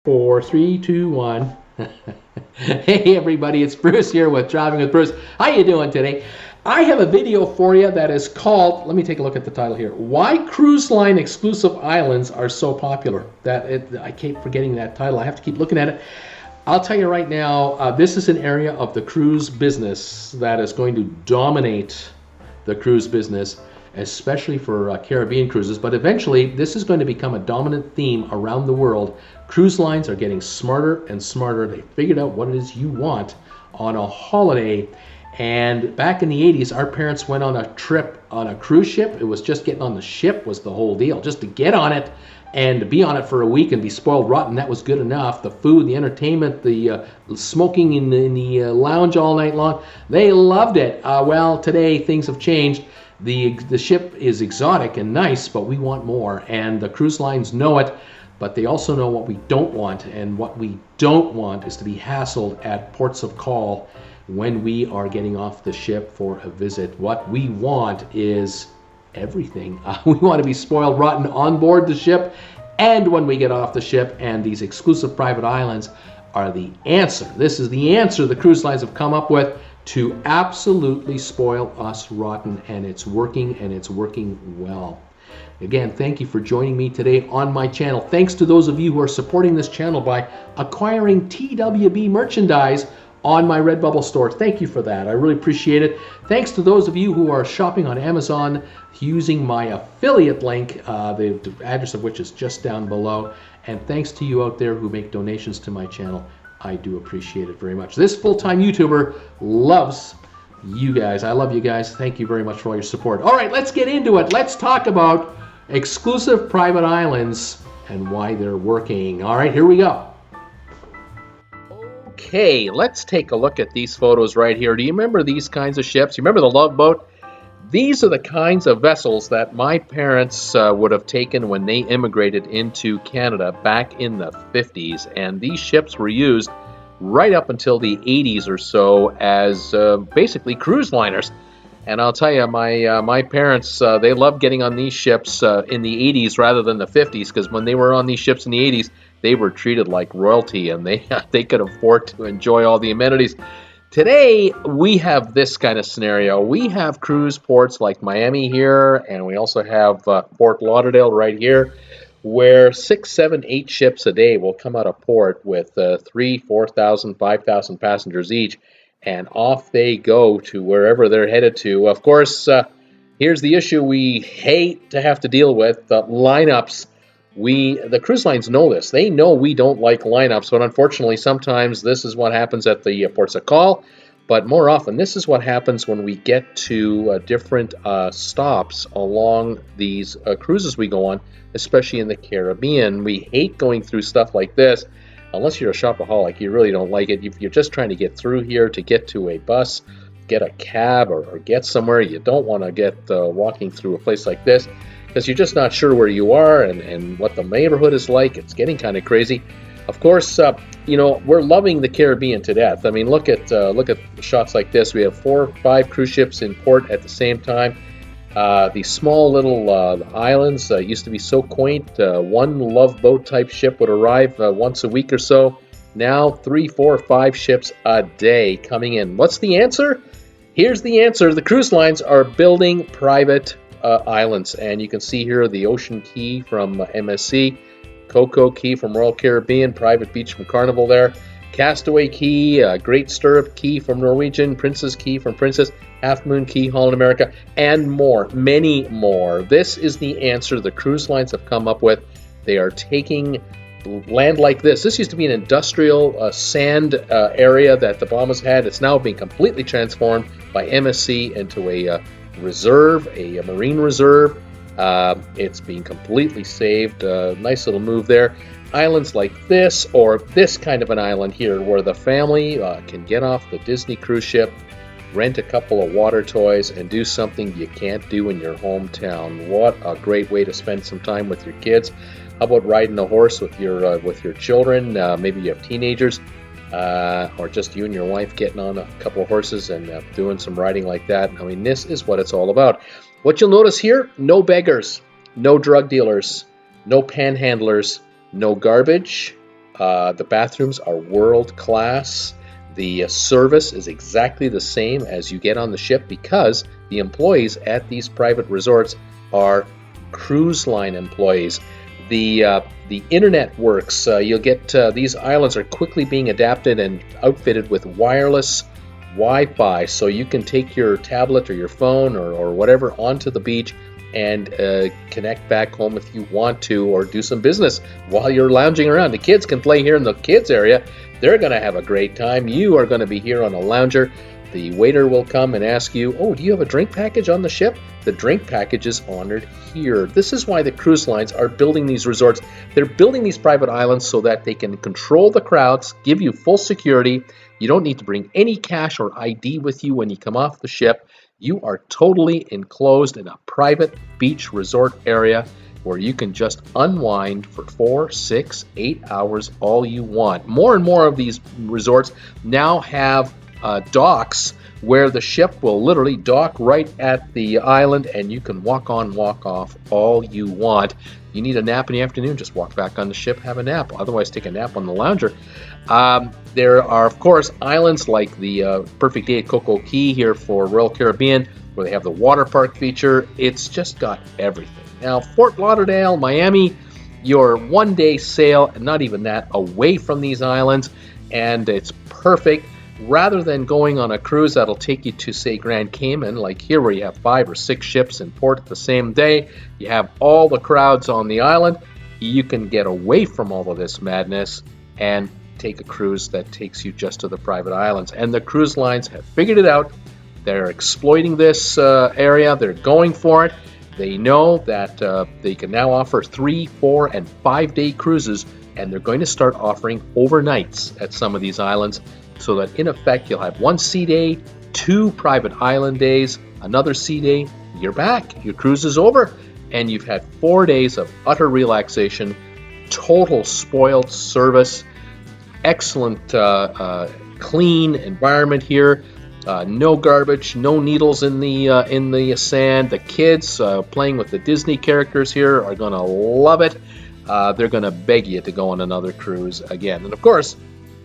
4, 3, 2, 1. Hey everybody, it's Bruce here with Driving with Bruce. How you doing today? I have a video for you that is called, let me take a look at the title here, Why Cruise Line Exclusive Islands Are So Popular. I keep forgetting that title. I have to keep looking at it. I'll tell you right now, this is an area of the cruise business that is going to dominate the cruise business, especially for Caribbean cruises, but eventually this is going to become a dominant theme around the world. Cruise lines are getting smarter and smarter. They figured out what it is you want on a holiday. And back in the 80s, our parents went on a trip on a cruise ship. It was just getting on the ship was the whole deal. Just to get on it and to be on it for a week and be spoiled rotten, that was good enough. The food, the entertainment, the smoking in the lounge all night long, they loved it. Well, today things have changed. The ship is exotic and nice, but we want more, and the cruise lines know it, but they also know what we don't want, and what we don't want is to be hassled at ports of call when we are getting off the ship for a visit. What we want is everything. We want to be spoiled rotten on board the ship and when we get off the ship, and these exclusive private islands are the answer. This is the answer the cruise lines have come up with to absolutely spoil us rotten, and it's working, and it's working well. Again, thank you for joining me today on my channel. Thanks to those of you who are supporting this channel by acquiring TWB merchandise on my RedBubble store. Thank you for that. I really appreciate it. Thanks to those of you who are shopping on Amazon using my affiliate link, the address of which is just down below. And thanks to you out there who make donations to my channel. I do appreciate it very much. This full-time YouTuber loves you guys. I love you guys. Thank you very much for all your support. All right, let's get into it. Let's talk about exclusive private islands and why they're working. All right, here we go. Okay, let's take a look at these photos right here. Do you remember these kinds of ships? You remember the Love Boat? These are the kinds of vessels that my parents would have taken when they immigrated into Canada back in the 50s. And these ships were used right up until the 80s or so as basically cruise liners. And I'll tell you, my parents, they loved getting on these ships in the 80s rather than the 50s, because when they were on these ships in the 80s, they were treated like royalty, and they could afford to enjoy all the amenities. Today, we have this kind of scenario. We have cruise ports like Miami here, and we also have Fort Lauderdale right here, where 6, 7, 8 ships a day will come out of port with 3,000, 4,000, 5,000 passengers each, and off they go to wherever they're headed to. Of course, here's the issue we hate to have to deal with, the lineups. The cruise lines know this. They know we don't like lineups, but unfortunately sometimes this is what happens at the ports of call. But more often, this is what happens when we get to different stops along these cruises we go on, especially in the Caribbean. We hate going through stuff like this. Unless you're a shopaholic, you really don't like it. If you're just trying to get through here to get to a bus, get a cab, or get somewhere, you don't want to get walking through a place like this, because you're just not sure where you are and what the neighborhood is like. It's getting kind of crazy. Of course, we're loving the Caribbean to death. I mean, look at shots like this. We have 4 or 5 cruise ships in port at the same time. These small little islands used to be so quaint. One Love Boat type ship would arrive once a week or so. Now 3, 4, 5 ships a day coming in. What's the answer? Here's the answer. The cruise lines are building private islands, and you can see here the Ocean Key from MSC, Coco Key from Royal Caribbean, Private Beach from Carnival there, Castaway Key, Great Stirrup Key from Norwegian, Princess Key from Princess, Half Moon Key, Holland America, and more, many more. This is the answer the cruise lines have come up with. They are taking land like this. This used to be an industrial sand area that the Bahamas had. It's now being completely transformed by MSC into a reserve, a marine reserve. It's being completely saved. Nice little move there. Islands like this, or this kind of an island here, where the family can get off the Disney cruise ship, rent a couple of water toys, and do something you can't do in your hometown. What a great way to spend some time with your kids. How about riding a horse with your children? Maybe you have teenagers, or just you and your wife getting on a couple of horses and doing some riding like that. I mean, this is what it's all about. What you'll notice here, no beggars, no drug dealers, no panhandlers, no garbage, The bathrooms are world class. The service is exactly the same as you get on the ship because the employees at these private resorts are cruise line employees. The internet works. You'll get these islands are quickly being adapted and outfitted with wireless Wi-Fi, so you can take your tablet or your phone or whatever onto the beach and connect back home if you want to, or do some business while you're lounging around. The kids can play here in the kids area. They're going to have a great time. You are going to be here on a lounger. The waiter will come and ask you, oh, do you have a drink package on the ship? The drink package is honored here. This is why the cruise lines are building these resorts. They're building these private islands so that they can control the crowds, give you full security. You don't need to bring any cash or ID with you when you come off the ship. You are totally enclosed in a private beach resort area where you can just unwind for 4, 6, 8 hours all you want. More and more of these resorts now have docks where the ship will literally dock right at the island and you can walk on, walk off all you want. You need a nap in the afternoon, just walk back on the ship, have a nap. Otherwise, take a nap on the lounger. There are, of course, islands like the Perfect Day at Coco Cay here for Royal Caribbean, where they have the water park feature. It's just got everything. Now, Fort Lauderdale, Miami, your one-day sail, not even that, away from these islands, and it's perfect. Rather than going on a cruise that'll take you to, say, Grand Cayman, like here where you have 5 or 6 ships in port the same day, you have all the crowds on the island, you can get away from all of this madness and take a cruise that takes you just to the private islands. And the cruise lines have figured it out. They're exploiting this area. They're going for it. They know that they can now offer 3, 4, and 5-day cruises, and they're going to start offering overnights at some of these islands, so that in effect you'll have 1 sea day, 2 private island days, another sea day, you're back. Your cruise is over, and you've had 4 days of utter relaxation, total spoiled service, excellent clean environment here. No garbage, no needles in the sand. The kids playing with the Disney characters here are going to love it. They're going to beg you to go on another cruise again. And of course,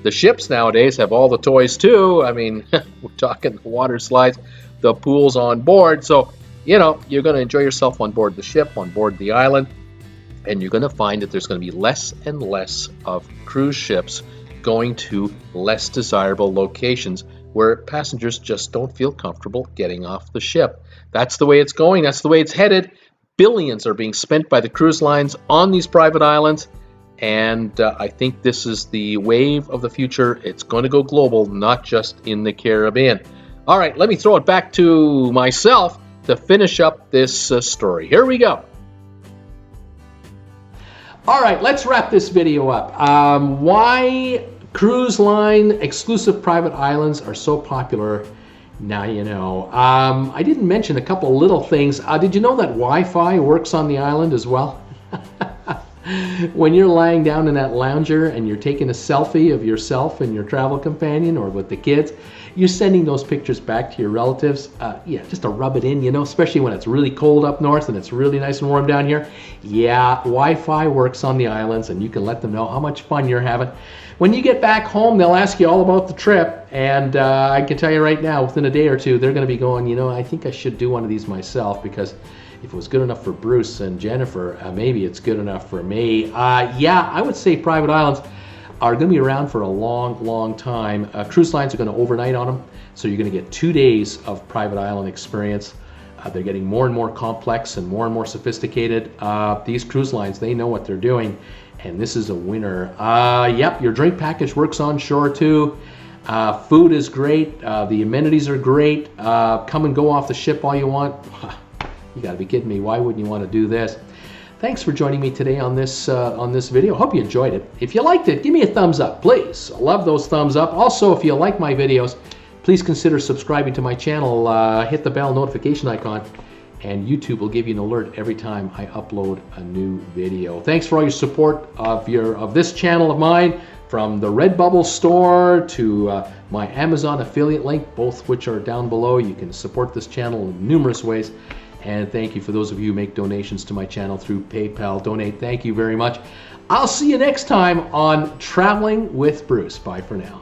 the ships nowadays have all the toys too. I mean, we're talking the water slides, the pools on board. So, you know, you're going to enjoy yourself on board the ship, on board the island, and you're going to find that there's going to be less and less of cruise ships going to less desirable locations where passengers just don't feel comfortable getting off the ship. That's the way it's going. That's the way it's headed. Billions are being spent by the cruise lines on these private islands. And I think this is the wave of the future. It's going to go global, not just in the Caribbean. All right, let me throw it back to myself to finish up this story. Here we go. All right, let's wrap this video up. Why cruise line exclusive private islands are so popular. Now you know. I didn't mention a couple little things. Did you know that Wi-Fi works on the island as well? When you're lying down in that lounger and you're taking a selfie of yourself and your travel companion or with the kids, you're sending those pictures back to your relatives. Yeah, just to rub it in, you know, especially when it's really cold up north and it's really nice and warm down here. Yeah, Wi-Fi works on the islands and you can let them know how much fun you're having. When you get back home, they'll ask you all about the trip, and I can tell you right now, within a day or two, they're going to be going, you know, I think I should do one of these myself, because if it was good enough for Bruce and Jennifer, maybe it's good enough for me. Yeah, I would say private islands are going to be around for a long, long time. Cruise lines are going to overnight on them, so you're going to get 2 days of private island experience. They're getting more and more complex and more sophisticated. These cruise lines, they know what they're doing, and this is a winner. Yep, your drink package works on shore too. Food is great. The amenities are great. Come and go off the ship all you want. You got to be kidding me. Why wouldn't you want to do this? Thanks for joining me today on this video. Hope you enjoyed it. If you liked it, give me a thumbs up, please. I love those thumbs up. Also, if you like my videos, please consider subscribing to my channel. Hit the bell notification icon, and YouTube will give you an alert every time I upload a new video. Thanks for all your support of this channel of mine, from the RedBubble Store to my Amazon affiliate link, both which are down below. You can support this channel in numerous ways. And thank you for those of you who make donations to my channel through PayPal. Donate. Thank you very much. I'll see you next time on Traveling with Bruce. Bye for now.